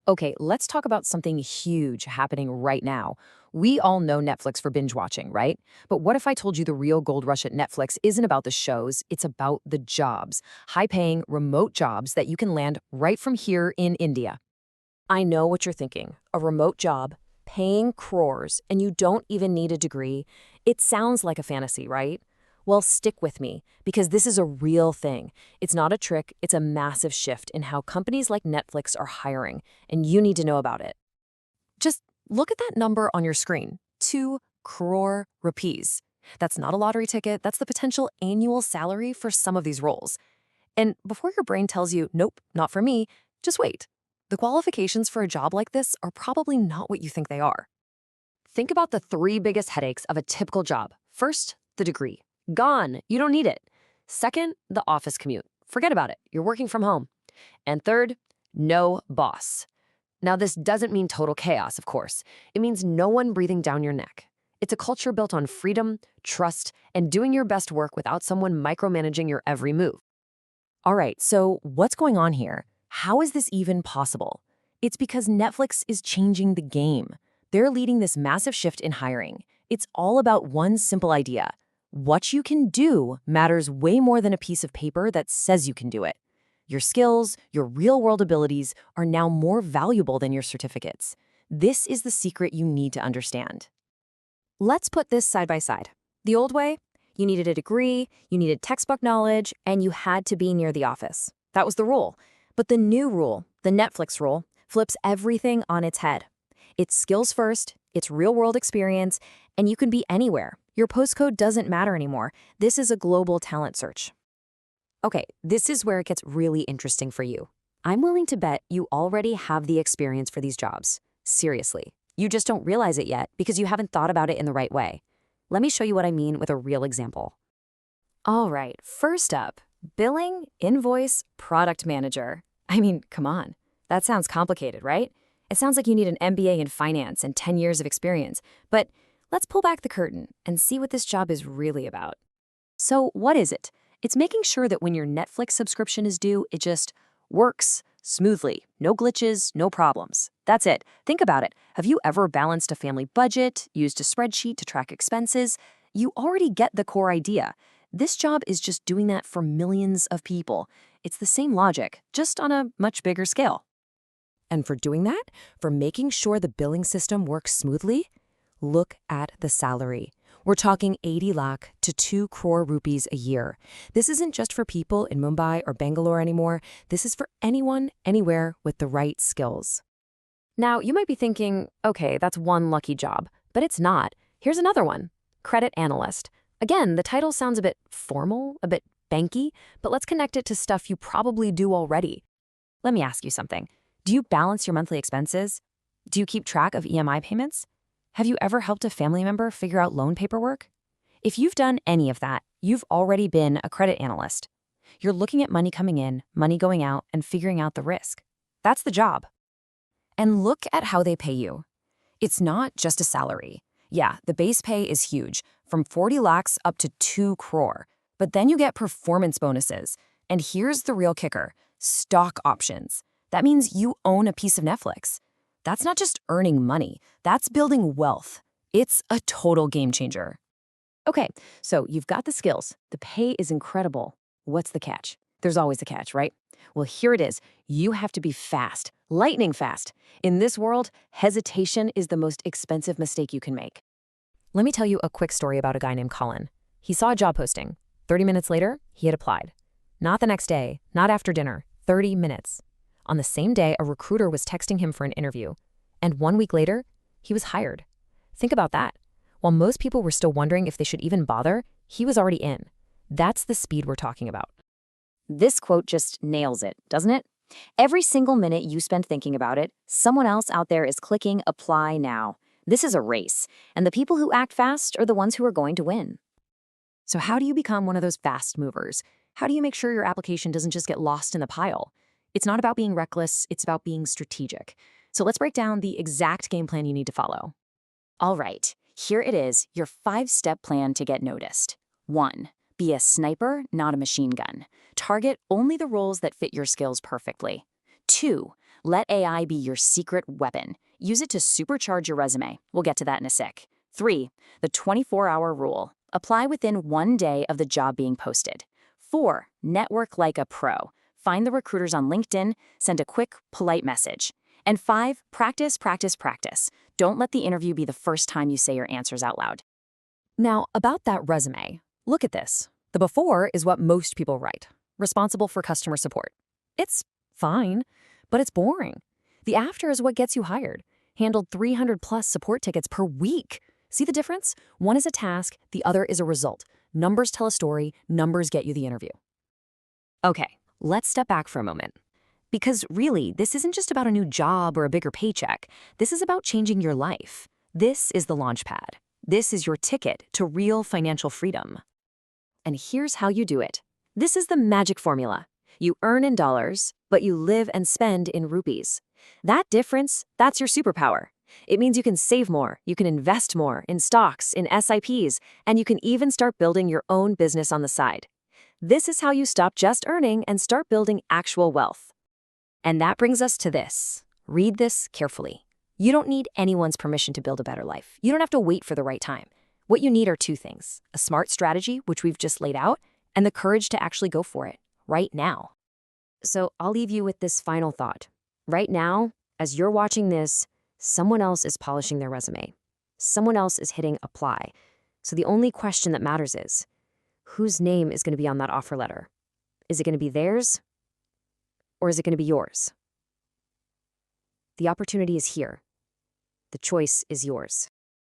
Okay, let's talk about something huge happening right now. We all know Netflix for binge watching, right? But what if I told you the real gold rush at Netflix isn't about the shows, it's about the jobs, high paying, remote jobs that you can land right from here in India? I know what you're thinking. A remote job, paying crores, and you don't even need a degree. It sounds like a fantasy, right? Well, stick with me, because this is a real thing. It's not a trick, it's a massive shift in how companies like Netflix are hiring, and you need to know about it. Just look at that number on your screen, 2 crore rupees. That's not a lottery ticket, that's the potential annual salary for some of these roles. And before your brain tells you, nope, not for me, just wait. The qualifications for a job like this are probably not what you think they are. Think about the 3 biggest headaches of a typical job. First, the degree. Gone, you don't need it. Second, the office commute. Forget about it, you're working from home. And third, no boss. Now, this doesn't mean total chaos, of course. It means no one breathing down your neck. It's a culture built on freedom, trust, and doing your best work without someone micromanaging your every move. All right, so what's going on here? How is this even possible? It's because Netflix is changing the game. They're leading this massive shift in hiring. It's all about one simple idea. What you can do matters way more than a piece of paper that says you can do it. Your skills, your real-world abilities are now more valuable than your certificates. This is the secret you need to understand. Let's put this side by side. The old way, you needed a degree, you needed textbook knowledge, and you had to be near the office. That was the rule. But the new rule, the Netflix rule, flips everything on its head. It's skills first, it's real-world experience, and you can be anywhere. Your postcode doesn't matter anymore. This is a global talent search. Okay, this is where it gets really interesting for you. I'm willing to bet you already have the experience for these jobs. Seriously. You just don't realize it yet because you haven't thought about it in the right way. Let me show you what I mean with a real example. All right, first up, billing, invoice, product manager. I mean, come on. That sounds complicated, right? It sounds like you need an MBA in finance and 10 years of experience. But let's pull back the curtain and see what this job is really about. So what is it? It's making sure that when your Netflix subscription is due, it just works smoothly. No glitches, no problems. That's it. Think about it. Have you ever balanced a family budget, used a spreadsheet to track expenses? You already get the core idea. This job is just doing that for millions of people. It's the same logic, just on a much bigger scale. And for doing that, for making sure the billing system works smoothly, look at the salary. We're talking 80 lakh to 2 crore rupees a year. This isn't just for people in Mumbai or Bangalore anymore. This is for anyone, anywhere with the right skills. Now, you might be thinking, okay, that's one lucky job, but it's not. Here's another one, credit analyst. Again, the title sounds a bit formal, a bit banky, but let's connect it to stuff you probably do already. Let me ask you something. Do you balance your monthly expenses? Do you keep track of EMI payments? Have you ever helped a family member figure out loan paperwork? If you've done any of that, you've already been a credit analyst. You're looking at money coming in, money going out, and figuring out the risk. That's the job. And look at how they pay you. It's not just a salary. Yeah, the base pay is huge, from 40 lakhs up to 2 crore. But then you get performance bonuses. And here's the real kicker, stock options. That means you own a piece of Netflix. That's not just earning money, that's building wealth. It's a total game changer. Okay, so you've got the skills. The pay is incredible. What's the catch? There's always a catch, right? Well, here it is. You have to be fast, lightning fast. In this world, hesitation is the most expensive mistake you can make. Let me tell you a quick story about a guy named Colin. He saw a job posting. 30 minutes later, he had applied. Not the next day, not after dinner, 30 minutes. On the same day, a recruiter was texting him for an interview. And 1 week later, he was hired. Think about that. While most people were still wondering if they should even bother, he was already in. That's the speed we're talking about. This quote just nails it, doesn't it? Every single minute you spend thinking about it, someone else out there is clicking apply now. This is a race, and the people who act fast are the ones who are going to win. So how do you become one of those fast movers? How do you make sure your application doesn't just get lost in the pile? It's not about being reckless, it's about being strategic. So let's break down the exact game plan you need to follow. All right, here it is, your 5-step plan to get noticed. 1. Be a sniper, not a machine gun. Target only the roles that fit your skills perfectly. 2. Let AI be your secret weapon. Use it to supercharge your resume. We'll get to that in a sec. 3. The 24-hour rule. Apply within 1 day of the job being posted. 4. Network like a pro. Find the recruiters on LinkedIn, send a quick, polite message. And 5. Practice, practice, practice. Don't let the interview be the first time you say your answers out loud. Now, about that resume, look at this. The before is what most people write, responsible for customer support. It's fine, but it's boring. The after is what gets you hired. Handled 300+ support tickets per week. See the difference? One is a task, the other is a result. Numbers tell a story, numbers get you the interview. Okay, let's step back for a moment. Because really, this isn't just about a new job or a bigger paycheck. This is about changing your life. This is the launchpad. This is your ticket to real financial freedom. And here's how you do it. This is the magic formula. You earn in dollars, but you live and spend in rupees. That difference, that's your superpower. It means you can save more, you can invest more in stocks, in SIPs, and you can even start building your own business on the side. This is how you stop just earning and start building actual wealth. And that brings us to this. Read this carefully. You don't need anyone's permission to build a better life. You don't have to wait for the right time. What you need are 2 things: a smart strategy, which we've just laid out, and the courage to actually go for it, right now. So I'll leave you with this final thought. Right now, as you're watching this, someone else is polishing their resume. Someone else is hitting apply. So the only question that matters is, whose name is going to be on that offer letter? Is it going to be theirs? Or is it going to be yours? The opportunity is here. The choice is yours.